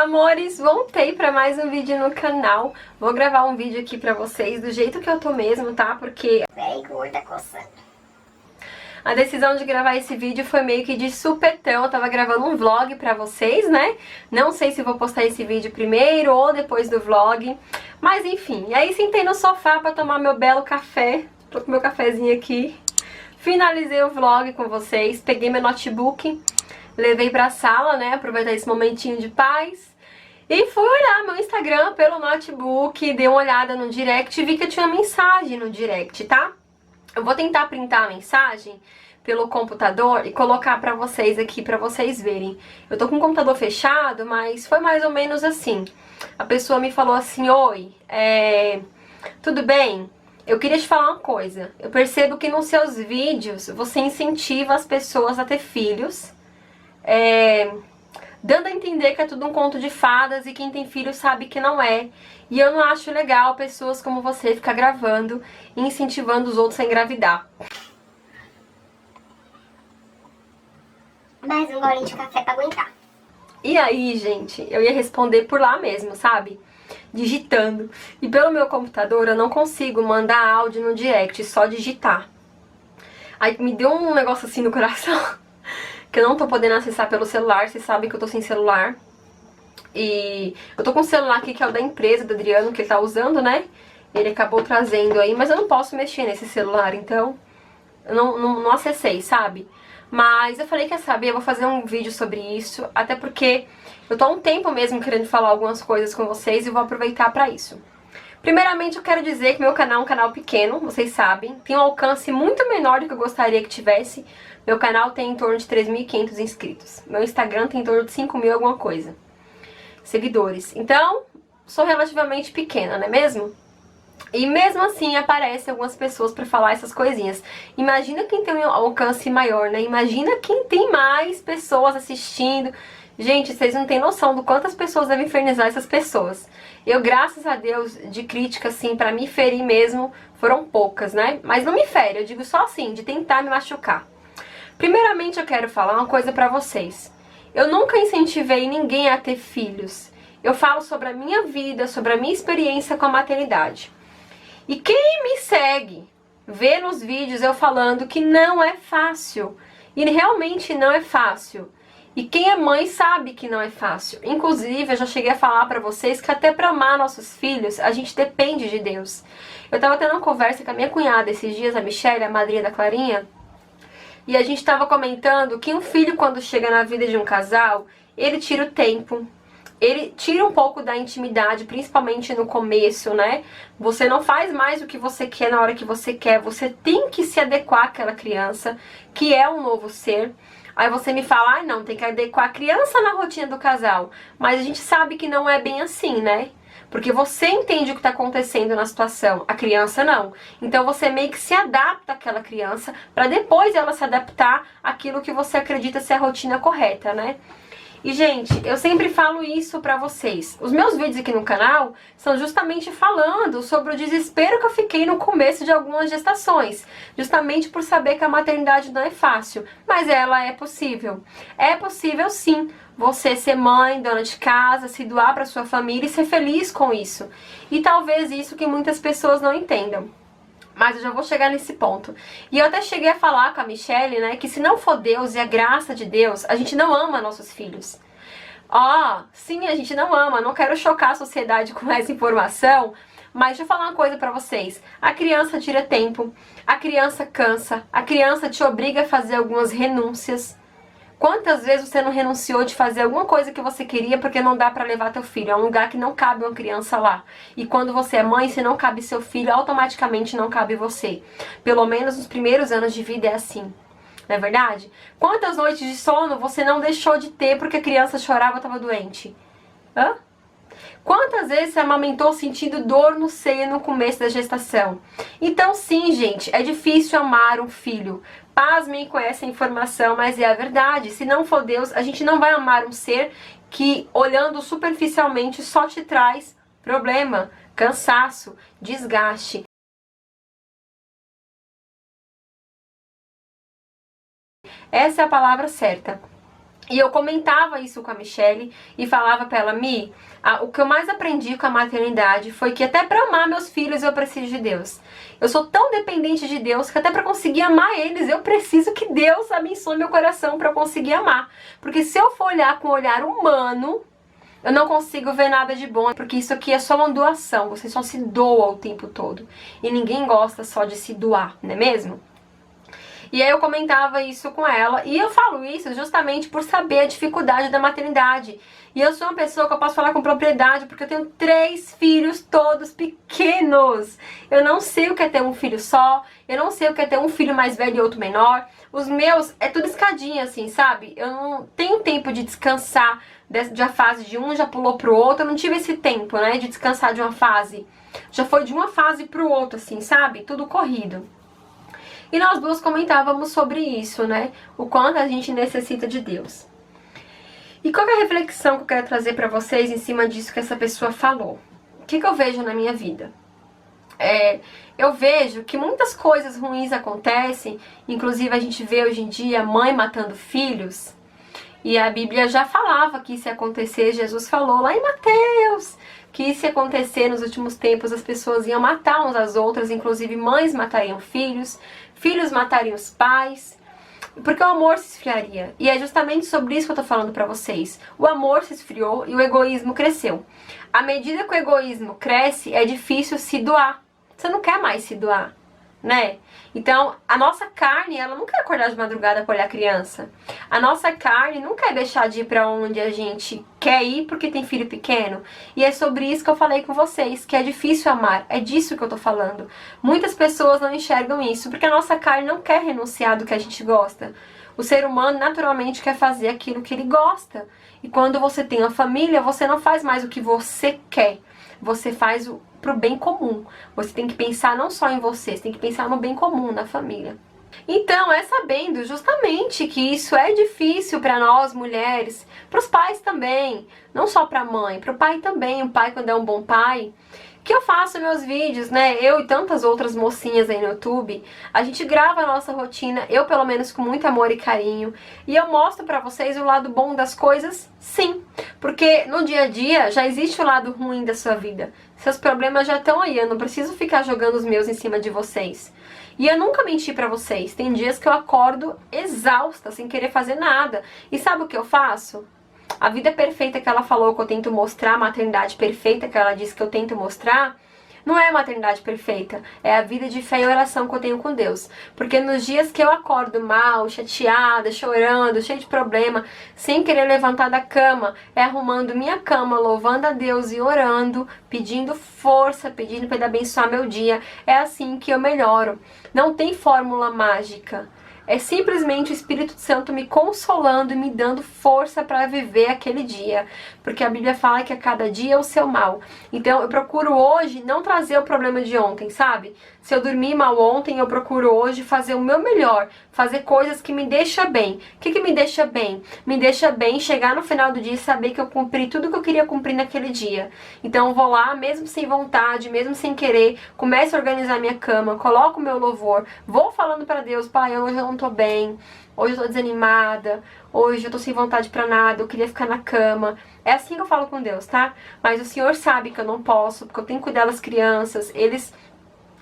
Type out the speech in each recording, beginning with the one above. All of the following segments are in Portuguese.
Amores, voltei para mais um vídeo no canal. Vou gravar um vídeo aqui pra vocês do jeito que eu tô mesmo, tá? Porque Véi, gorda, coçando. a decisão de gravar esse vídeo foi meio que de supetão. Eu tava gravando um vlog pra vocês, né? Não sei se vou postar esse vídeo primeiro ou depois do vlog. Mas enfim, e aí sentei no sofá pra tomar meu belo café. Tô com meu cafezinho aqui. Finalizei o vlog com vocês, peguei meu notebook, levei pra sala, né? Aproveitar esse momentinho de paz. E fui olhar meu Instagram pelo notebook, dei uma olhada no direct e vi que eu tinha uma mensagem no direct, tá? Eu vou tentar printar a mensagem pelo computador e colocar pra vocês aqui, pra vocês verem. Eu tô com o computador fechado, mas foi mais ou menos assim. A pessoa me falou assim: oi, tudo bem? Eu queria te falar uma coisa. Eu percebo que nos seus vídeos você incentiva as pessoas a ter filhos, dando a entender que é tudo um conto de fadas e quem tem filho sabe que não é. E eu não acho legal pessoas como você ficar gravando e incentivando os outros a engravidar. Mais um golinho de café pra aguentar. E aí, gente, eu ia responder por lá mesmo, sabe? Digitando. E pelo meu computador eu não consigo mandar áudio no direct, só digitar. Aí me deu um negócio assim no coração, que eu não tô podendo acessar pelo celular. Vocês sabem que eu tô sem celular. E eu tô com o celular aqui que é o da empresa, do Adriano, que ele tá usando, né? Ele acabou trazendo aí, mas eu não posso mexer nesse celular, então eu não acessei, sabe? Mas eu falei, quer saber, eu vou fazer um vídeo sobre isso, até porque eu tô há um tempo mesmo querendo falar algumas coisas com vocês e vou aproveitar pra isso. Primeiramente eu quero dizer que meu canal é um canal pequeno, vocês sabem, tem um alcance muito menor do que eu gostaria que tivesse. Meu canal tem em torno de 3.500 inscritos, meu Instagram tem em torno de 5.000 alguma coisa seguidores. Então, sou relativamente pequena, não é mesmo? E mesmo assim aparecem algumas pessoas pra falar essas coisinhas. Imagina quem tem um alcance maior, né? Imagina quem tem mais pessoas assistindo. Gente, vocês não têm noção do quantas pessoas devem infernizar essas pessoas. Eu, graças a Deus, de crítica, assim, pra me ferir mesmo, foram poucas, né? Mas não me fere, eu digo só assim, de tentar me machucar. Primeiramente eu quero falar uma coisa pra vocês. Eu nunca incentivei ninguém a ter filhos. Eu falo sobre a minha vida, sobre a minha experiência com a maternidade. E quem me segue, vê nos vídeos eu falando que não é fácil. E realmente não é fácil. E quem é mãe sabe que não é fácil. Inclusive, eu já cheguei a falar pra vocês que até pra amar nossos filhos, a gente depende de Deus. Eu tava tendo uma conversa com a minha cunhada esses dias, a Michelle, a madrinha da Clarinha. E a gente tava comentando que um filho, quando chega na vida de um casal, ele tira o tempo. Ele tira um pouco da intimidade, principalmente no começo, né? Você não faz mais o que você quer na hora que você quer. Você tem que se adequar àquela criança, que é um novo ser. Aí você me fala, ah, não, tem que adequar a criança na rotina do casal. Mas a gente sabe que não é bem assim, né? Porque você entende o que está acontecendo na situação, a criança não. Então você meio que se adapta àquela criança para depois ela se adaptar àquilo que você acredita ser a rotina correta, né? E, gente, eu sempre falo isso pra vocês. Os meus vídeos aqui no canal são justamente falando sobre o desespero que eu fiquei no começo de algumas gestações. Justamente por saber que a maternidade não é fácil, mas ela é possível. É possível, sim, você ser mãe, dona de casa, se doar pra sua família e ser feliz com isso. E talvez isso que muitas pessoas não entendam. Mas eu já vou chegar nesse ponto. E eu até cheguei a falar com a Michelle, né, que se não for Deus e a graça de Deus, a gente não ama nossos filhos. Sim, a gente não ama. Não quero chocar a sociedade com essa informação, mas deixa eu falar uma coisa pra vocês. A criança tira tempo, a criança cansa, a criança te obriga a fazer algumas renúncias. Quantas vezes você não renunciou de fazer alguma coisa que você queria porque não dá pra levar teu filho? É um lugar que não cabe uma criança lá. E quando você é mãe, se não cabe seu filho, automaticamente não cabe você. Pelo menos nos primeiros anos de vida é assim. Não é verdade? Quantas noites de sono você não deixou de ter porque a criança chorava ou estava doente? Hã? Quantas vezes você amamentou sentindo dor no seio no começo da gestação? Então sim, gente, é difícil amar um filho. Pasmem com essa informação, mas é a verdade. Se não for Deus, a gente não vai amar um ser que, olhando superficialmente, só te traz problema, cansaço, desgaste. Essa é a palavra certa. E eu comentava isso com a Michelle e falava pra ela: Mi, o que eu mais aprendi com a maternidade foi que até pra amar meus filhos eu preciso de Deus. Eu sou tão dependente de Deus que até pra conseguir amar eles eu preciso que Deus abençoe meu coração pra eu conseguir amar. Porque se eu for olhar com um olhar humano, eu não consigo ver nada de bom, porque isso aqui é só uma doação, você só se doa o tempo todo. E ninguém gosta só de se doar, não é mesmo? E aí eu comentava isso com ela, e eu falo isso justamente por saber a dificuldade da maternidade. E eu sou uma pessoa que eu posso falar com propriedade, porque eu tenho 3 filhos todos pequenos. Eu não sei o que é ter um filho só, eu não sei o que é ter um filho mais velho e outro menor. Os meus é tudo escadinha assim, sabe? Eu não tenho tempo de descansar de a fase de um, já pulou pro outro. Eu não tive esse tempo, né, de descansar de uma fase. Já foi de uma fase pro outro, assim, sabe? Tudo corrido. E nós duas comentávamos sobre isso, né? O quanto a gente necessita de Deus. E qual é a reflexão que eu quero trazer pra vocês em cima disso que essa pessoa falou? O que eu vejo na minha vida? Eu vejo que muitas coisas ruins acontecem, inclusive a gente vê hoje em dia mãe matando filhos, e a Bíblia já falava que isso ia acontecer. Jesus falou lá em Mateus que isso ia acontecer nos últimos tempos, as pessoas iam matar uns às outras, inclusive mães matariam filhos, filhos matariam os pais, porque o amor se esfriaria. E é justamente sobre isso que eu tô falando pra vocês. O amor se esfriou e o egoísmo cresceu. À medida que o egoísmo cresce, é difícil se doar. Você não quer mais se doar, né? Então, a nossa carne, ela não quer acordar de madrugada pra olhar a criança. A nossa carne não quer deixar de ir pra onde a gente quer ir porque tem filho pequeno. E é sobre isso que eu falei com vocês, que é difícil amar. É disso que eu tô falando. Muitas pessoas não enxergam isso, porque a nossa carne não quer renunciar do que a gente gosta. O ser humano naturalmente quer fazer aquilo que ele gosta. E quando você tem uma família, você não faz mais o que você quer. Você faz pro bem comum. Você tem que pensar não só em você, você tem que pensar no bem comum, na família. Então, é sabendo justamente que isso é difícil para nós mulheres, para os pais também, não só para a mãe, para o pai também. O pai, quando é um bom pai, que eu faço meus vídeos, né? Eu e tantas outras mocinhas aí no YouTube, a gente grava a nossa rotina, eu pelo menos com muito amor e carinho, e eu mostro pra vocês o lado bom das coisas, sim, porque no dia a dia já existe o lado ruim da sua vida. Seus problemas já estão aí, eu não preciso ficar jogando os meus em cima de vocês. E eu nunca menti pra vocês, tem dias que eu acordo exausta, sem querer fazer nada. E sabe o que eu faço? A vida perfeita que ela falou que eu tento mostrar, a maternidade perfeita que ela disse que eu tento mostrar, não é a maternidade perfeita, é a vida de fé e oração que eu tenho com Deus. Porque nos dias que eu acordo mal, chateada, chorando, cheia de problema, sem querer levantar da cama, é arrumando minha cama, louvando a Deus e orando, pedindo força, pedindo para Ele abençoar meu dia. É assim que eu melhoro. Não tem fórmula mágica. É simplesmente o Espírito Santo me consolando e me dando força para viver aquele dia. Porque a Bíblia fala que a cada dia é o seu mal. Então eu procuro hoje não trazer o problema de ontem, sabe? Se eu dormi mal ontem, eu procuro hoje fazer o meu melhor. Fazer coisas que me deixam bem. O que me deixa bem? Me deixa bem chegar no final do dia e saber que eu cumpri tudo que eu queria cumprir naquele dia. Então eu vou lá, mesmo sem vontade, mesmo sem querer, começo a organizar minha cama, coloco o meu louvor, vou falando para Deus: Pai, hoje eu não tô bem, hoje eu tô desanimada, hoje eu tô sem vontade pra nada, eu queria ficar na cama. É assim que eu falo com Deus, tá? Mas o Senhor sabe que eu não posso, porque eu tenho que cuidar das crianças, eles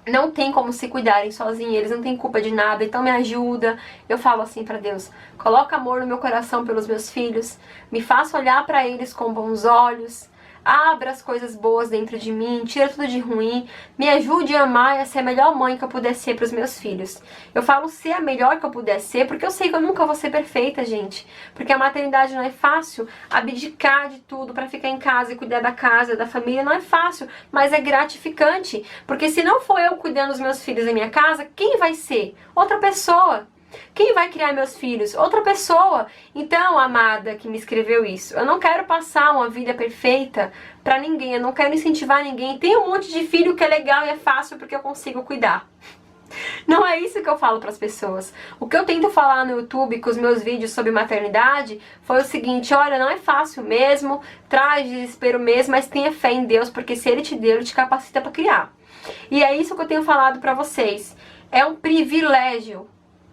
não tem como se cuidarem sozinhos, eles não têm culpa de nada, então me ajuda. Eu falo assim pra Deus: coloca amor no meu coração pelos meus filhos, me faça olhar pra eles com bons olhos, abra as coisas boas dentro de mim, tira tudo de ruim, me ajude a amar e a ser a melhor mãe que eu puder ser pros meus filhos. Eu falo ser a melhor que eu puder ser, porque eu sei que eu nunca vou ser perfeita, gente. Porque a maternidade não é fácil, abdicar de tudo pra ficar em casa e cuidar da casa, da família, não é fácil, mas é gratificante. Porque se não for eu cuidando dos meus filhos em minha casa, quem vai ser? Outra pessoa. Quem vai criar meus filhos? Outra pessoa. Então, amada que me escreveu isso, eu não quero passar uma vida perfeita pra ninguém, eu não quero incentivar ninguém. Tem um monte de filho que é legal e é fácil porque eu consigo cuidar. Não é isso que eu falo pras pessoas. O que eu tento falar no YouTube com os meus vídeos sobre maternidade foi o seguinte: olha, não é fácil mesmo, traz desespero mesmo, mas tenha fé em Deus, porque se Ele te deu, Ele te capacita pra criar. E é isso que eu tenho falado pra vocês. É um privilégio.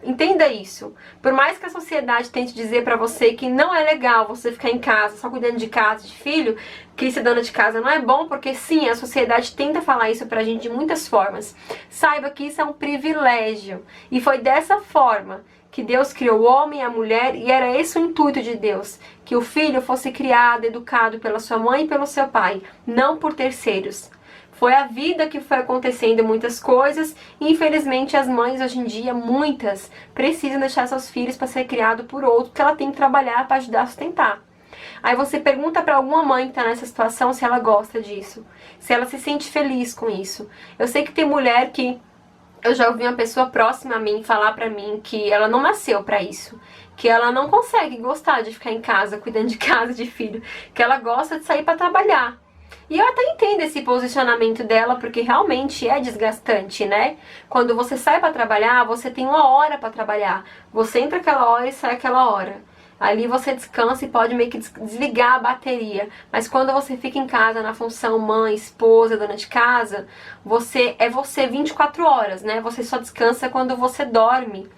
Entenda isso. Por mais que a sociedade tente dizer pra você que não é legal você ficar em casa, só cuidando de casa, de filho, que ser dona de casa não é bom, porque sim, a sociedade tenta falar isso pra gente de muitas formas. Saiba que isso é um privilégio. E foi dessa forma que Deus criou o homem e a mulher, e era esse o intuito de Deus, que o filho fosse criado, educado pela sua mãe e pelo seu pai, não por terceiros. Foi a vida que foi acontecendo muitas coisas, e infelizmente as mães hoje em dia, muitas, precisam deixar seus filhos para ser criado por outro, porque ela tem que trabalhar para ajudar a sustentar. Aí você pergunta para alguma mãe que está nessa situação se ela gosta disso, se ela se sente feliz com isso. Eu sei que tem mulher que eu já ouvi uma pessoa próxima a mim falar pra mim que ela não nasceu pra isso, que ela não consegue gostar de ficar em casa, cuidando de casa, de filho, que ela gosta de sair pra trabalhar. E eu até entendo esse posicionamento dela, porque realmente é desgastante, né? Quando você sai pra trabalhar, você tem uma hora pra trabalhar. Você entra aquela hora e sai aquela hora. Ali você descansa e pode meio que desligar a bateria. Mas quando você fica em casa na função mãe, esposa, dona de casa, você 24 horas, né? Você só descansa quando você dorme.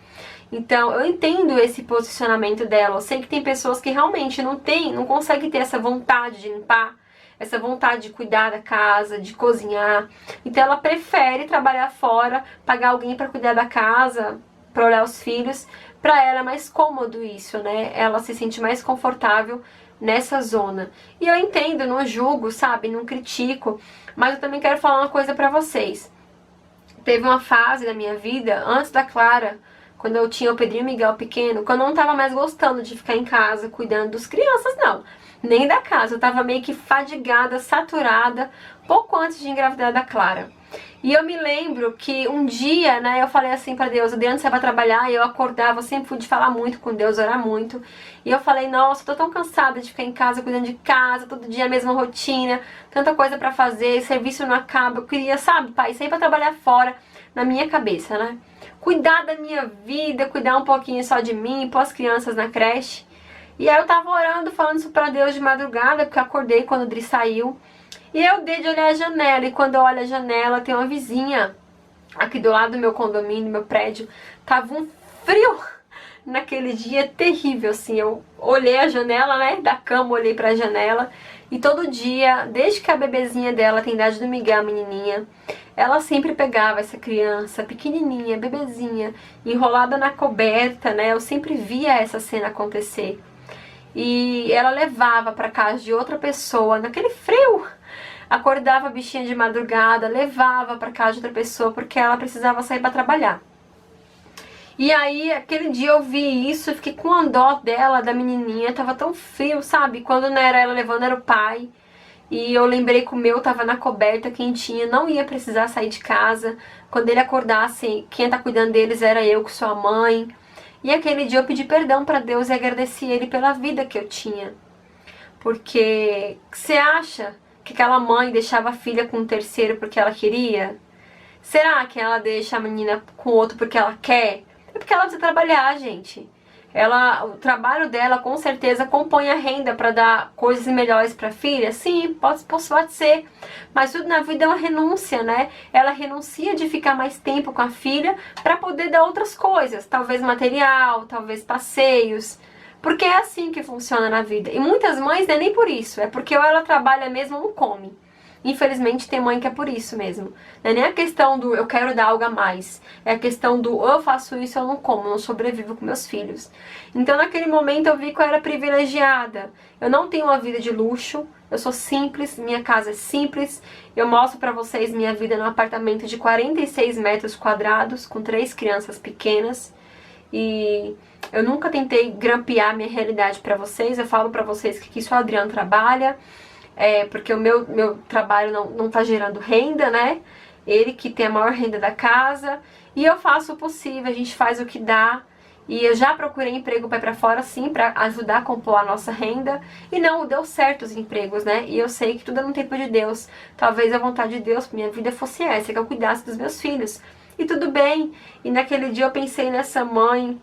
Então, eu entendo esse posicionamento dela. Eu sei que tem pessoas que realmente não conseguem ter essa vontade de limpar, essa vontade de cuidar da casa, de cozinhar. Então, ela prefere trabalhar fora, pagar alguém para cuidar da casa, para olhar os filhos. Para ela é mais cômodo isso, né? Ela se sente mais confortável nessa zona. E eu entendo, não julgo, sabe? Não critico. Mas eu também quero falar uma coisa pra vocês. Teve uma fase da minha vida, antes da Clara, quando eu tinha o Pedrinho Miguel pequeno, que eu não tava mais gostando de ficar em casa cuidando dos crianças, não. Nem da casa. Eu tava meio que fadigada, saturada, pouco antes de engravidar da Clara. E eu me lembro que um dia, né, eu falei assim pra Deus, antes de ir pra trabalhar, e eu acordava, eu sempre fui de falar muito com Deus, orar muito. E eu falei, nossa, eu tô tão cansada de ficar em casa, cuidando de casa, todo dia a mesma rotina, tanta coisa pra fazer, serviço não acaba. Eu queria, sabe, pai, sair pra trabalhar fora, na minha cabeça, né? Cuidar da minha vida, cuidar um pouquinho só de mim, pôr as crianças na creche. E aí eu tava orando, falando isso pra Deus de madrugada, porque eu acordei quando o Dri saiu. E eu dei de olhar a janela, e quando eu olho a janela, tem uma vizinha aqui do lado do meu condomínio, meu prédio. Tava um frio naquele dia terrível, assim. Eu olhei a janela, né, da cama, olhei pra janela. E todo dia, desde que a bebezinha dela tem idade do Miguel, a menininha, ela sempre pegava essa criança pequenininha, bebezinha, enrolada na coberta, né. Eu sempre via essa cena acontecer. E ela levava pra casa de outra pessoa, naquele frio. Acordava a bichinha de madrugada, levava pra casa de outra pessoa, porque ela precisava sair pra trabalhar. E aí, aquele dia eu vi isso, eu fiquei com a dó dela, da menininha, tava tão frio, sabe? Quando não era ela levando, era o pai. E eu lembrei que o meu tava na coberta, quentinha, não ia precisar sair de casa. Quando ele acordasse, quem tá cuidando deles era eu, que sou a mãe. E aquele dia eu pedi perdão pra Deus e agradeci ele pela vida que eu tinha. Porque você acha que aquela mãe deixava a filha com um terceiro porque ela queria? Será que ela deixa a menina com outro porque ela quer? É porque ela precisa trabalhar, gente. O trabalho dela com certeza compõe a renda para dar coisas melhores para a filha. Sim, pode ser. Mas tudo na vida é uma renúncia, né? Ela renuncia de ficar mais tempo com a filha para poder dar outras coisas. Talvez material, talvez passeios. Porque é assim que funciona na vida. E muitas mães não é nem por isso. É porque ou ela trabalha mesmo ou não come. Infelizmente tem mãe que é por isso mesmo. Não é nem a questão do eu quero dar algo a mais. É a questão do eu faço isso, eu não como, não sobrevivo com meus filhos. Então naquele momento eu vi que eu era privilegiada. Eu não tenho uma vida de luxo. Eu sou simples, minha casa é simples. Eu mostro pra vocês minha vida num apartamento de 46 metros quadrados, com 3 crianças pequenas. E eu nunca tentei grampear minha realidade pra vocês. Eu falo pra vocês que aqui só o Adriano trabalha. Porque o meu trabalho não tá gerando renda, né? Ele que tem a maior renda da casa. E eu faço o possível, a gente faz o que dá. E eu já procurei emprego pra ir pra fora, sim, pra ajudar a compor a nossa renda. E não deu certo os empregos, né? E eu sei que tudo é no tempo de Deus. Talvez a vontade de Deus pra minha vida fosse essa, que eu cuidasse dos meus filhos. E tudo bem. E naquele dia eu pensei nessa mãe.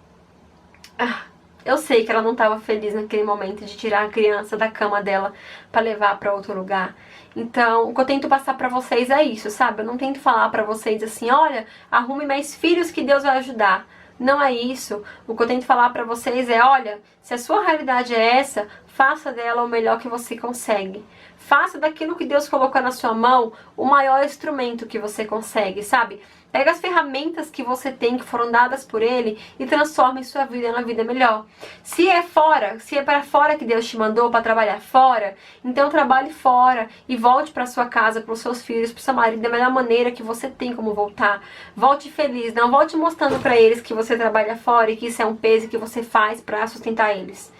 Eu sei que ela não estava feliz naquele momento de tirar a criança da cama dela para levar para outro lugar. Então, o que eu tento passar para vocês é isso, sabe? Eu não tento falar para vocês assim, olha, arrume mais filhos que Deus vai ajudar. Não é isso. O que eu tento falar pra vocês é, olha, se a sua realidade é essa, faça dela o melhor que você consegue. Faça daquilo que Deus colocou na sua mão o maior instrumento que você consegue, sabe? Pega as ferramentas que você tem, que foram dadas por Ele, e transforme sua vida numa vida melhor. Se é fora, se é para fora que Deus te mandou para trabalhar fora, então trabalhe fora e volte para sua casa, para os seus filhos, para o seu marido da melhor maneira que você tem como voltar. Volte feliz, não volte mostrando para eles que você trabalha fora e que isso é um peso que você faz para sustentar eles.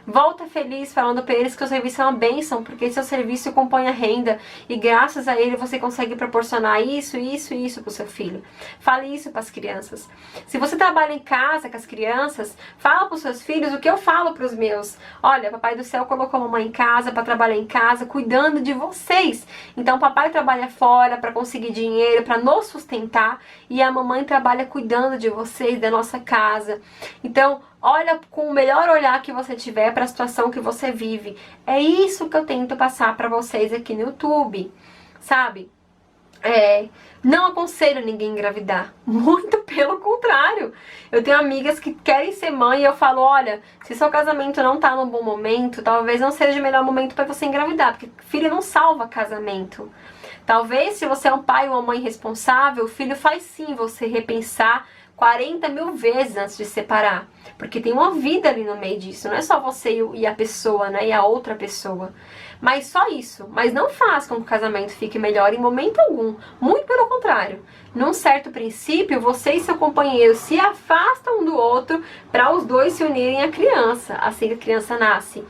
Volta feliz falando para eles que o serviço é uma bênção, porque seu serviço compõe a renda e graças a ele você consegue proporcionar isso, isso e isso para o seu filho. Fale isso para as crianças. Se você trabalha em casa com as crianças, fala para os seus filhos o que eu falo para os meus. Olha, Papai do Céu colocou a mamãe em casa para trabalhar em casa, cuidando de vocês. Então papai trabalha fora para conseguir dinheiro, para nos sustentar, e a mamãe trabalha cuidando de vocês, da nossa casa. Então, olha com o melhor olhar que você tiver para a situação que você vive. É isso que eu tento passar para vocês aqui no YouTube, sabe? Não aconselho ninguém a engravidar. Muito pelo contrário. Eu tenho amigas que querem ser mãe e eu falo, olha, se seu casamento não tá num bom momento, talvez não seja o melhor momento para você engravidar, porque filho não salva casamento. Talvez se você é um pai ou uma mãe responsável, o filho faz sim você repensar 40 mil vezes antes de separar. Porque tem uma vida ali no meio disso. Não é só você e a pessoa, né? E a outra pessoa. Mas só isso. Mas não faz com que o casamento fique melhor em momento algum. Muito pelo contrário. Num certo princípio, você e seu companheiro se afastam um do outro para os dois se unirem à criança. Assim que a criança nasce.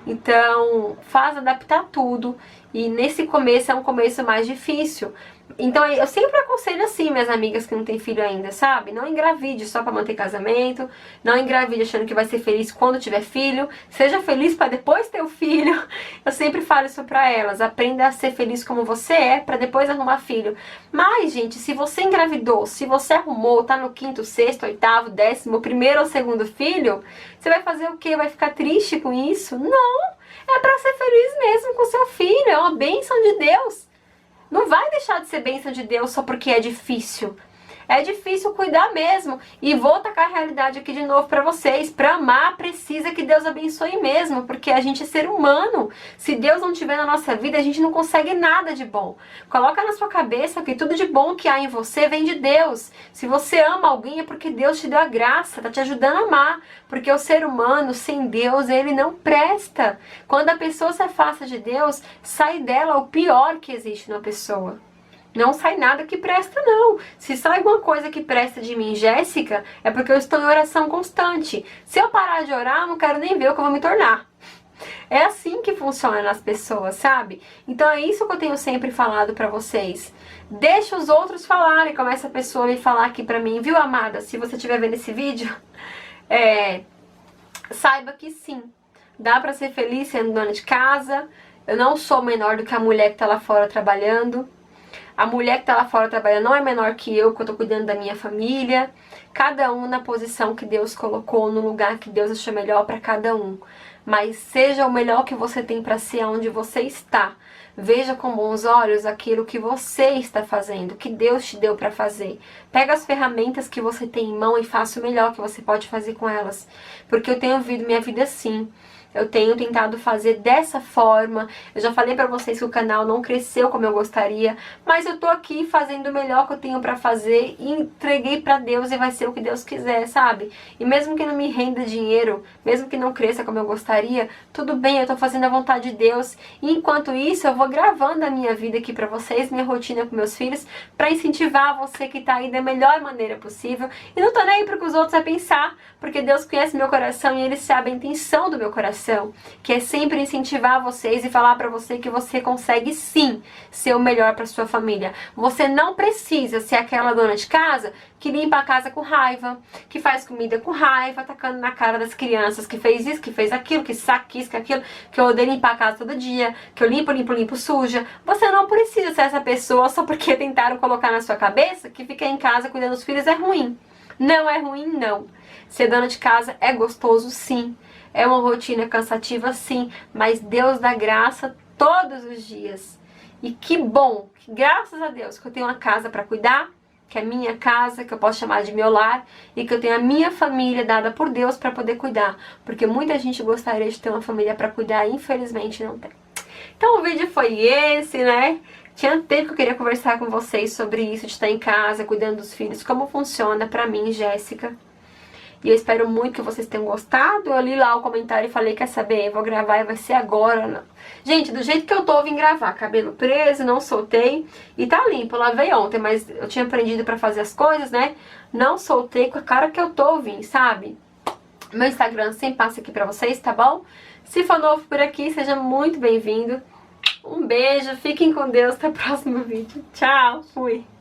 Então, faz adaptar tudo. E nesse começo é um começo mais difícil. Então eu sempre aconselho assim minhas amigas que não têm filho ainda, sabe? Não engravide só pra manter casamento, não engravide achando que vai ser feliz quando tiver filho, seja feliz pra depois ter o filho. Eu sempre falo isso pra elas, aprenda a ser feliz como você é pra depois arrumar filho. Mas, gente, se você engravidou, se você arrumou, tá no 5º, 6º, 8º, 10º, primeiro ou segundo filho, você vai fazer o quê? Vai ficar triste com isso? Não! É pra ser feliz mesmo com seu filho, é uma bênção de Deus. Não vai deixar de ser bênção de Deus só porque é difícil. É difícil cuidar mesmo. E vou tacar a realidade aqui de novo pra vocês. Pra amar, precisa que Deus abençoe mesmo. Porque a gente é ser humano. Se Deus não estiver na nossa vida, a gente não consegue nada de bom. Coloca na sua cabeça que tudo de bom que há em você vem de Deus. Se você ama alguém é porque Deus te deu a graça. Tá te ajudando a amar. Porque o ser humano, sem Deus, ele não presta. Quando a pessoa se afasta de Deus, sai dela o pior que existe numa pessoa. Não sai nada que presta, não. Se sai alguma coisa que presta de mim, Jéssica, é porque eu estou em oração constante. Se eu parar de orar, eu não quero nem ver o que eu vou me tornar. É assim que funciona nas pessoas, sabe? Então é isso que eu tenho sempre falado pra vocês. Deixa os outros falarem, como essa pessoa me falar aqui pra mim. Viu, amada? Se você estiver vendo esse vídeo, saiba que sim. Dá pra ser feliz sendo dona de casa. Eu não sou menor do que a mulher que tá lá fora trabalhando. A mulher que tá lá fora trabalhando não é menor que eu tô cuidando da minha família. Cada um na posição que Deus colocou, no lugar que Deus achou melhor para cada um. Mas seja o melhor que você tem para ser onde você está. Veja com bons olhos aquilo que você está fazendo, que Deus te deu para fazer. Pega as ferramentas que você tem em mão e faça o melhor que você pode fazer com elas. Porque eu tenho vivido minha vida assim. Eu tenho tentado fazer dessa forma. Eu já falei pra vocês que o canal não cresceu como eu gostaria, mas eu tô aqui fazendo o melhor que eu tenho pra fazer e entreguei pra Deus e vai ser o que Deus quiser, sabe? E mesmo que não me renda dinheiro, mesmo que não cresça como eu gostaria, tudo bem, eu tô fazendo a vontade de Deus. E enquanto isso, eu vou gravando a minha vida aqui pra vocês, minha rotina com meus filhos, pra incentivar você que tá aí da melhor maneira possível. E não tô nem aí pro que os outros vão pensar, porque Deus conhece meu coração e Ele sabe a intenção do meu coração. Que é sempre incentivar vocês e falar pra você que você consegue sim ser o melhor pra sua família. Você não precisa ser aquela dona de casa que limpa a casa com raiva, que faz comida com raiva, atacando na cara das crianças, que fez isso, que fez aquilo, que saca isso, que aquilo, que eu odeio limpar a casa todo dia, que eu limpo, suja. Você não precisa ser essa pessoa só porque tentaram colocar na sua cabeça que ficar em casa cuidando dos filhos é ruim. Não é ruim, não. Ser dona de casa é gostoso, sim. É uma rotina cansativa, sim, mas Deus dá graça todos os dias. E que bom, que graças a Deus que eu tenho uma casa para cuidar, que é minha casa, que eu posso chamar de meu lar, e que eu tenho a minha família dada por Deus para poder cuidar, porque muita gente gostaria de ter uma família para cuidar e infelizmente não tem. Então o vídeo foi esse, né? Tinha tempo que eu queria conversar com vocês sobre isso, de estar em casa, cuidando dos filhos, como funciona pra mim, Jéssica. E eu espero muito que vocês tenham gostado. Eu li lá o comentário e falei, quer saber, eu vou gravar e vai ser agora. Não. Gente, do jeito que eu tô, eu vim gravar. Cabelo preso, não soltei. E tá limpo, eu lavei ontem, mas eu tinha aprendido pra fazer as coisas, né? Não soltei com a cara que eu tô, eu vim, sabe? Meu Instagram sempre passa aqui pra vocês, tá bom? Se for novo por aqui, seja muito bem-vindo. Um beijo, fiquem com Deus, até o próximo vídeo. Tchau, fui!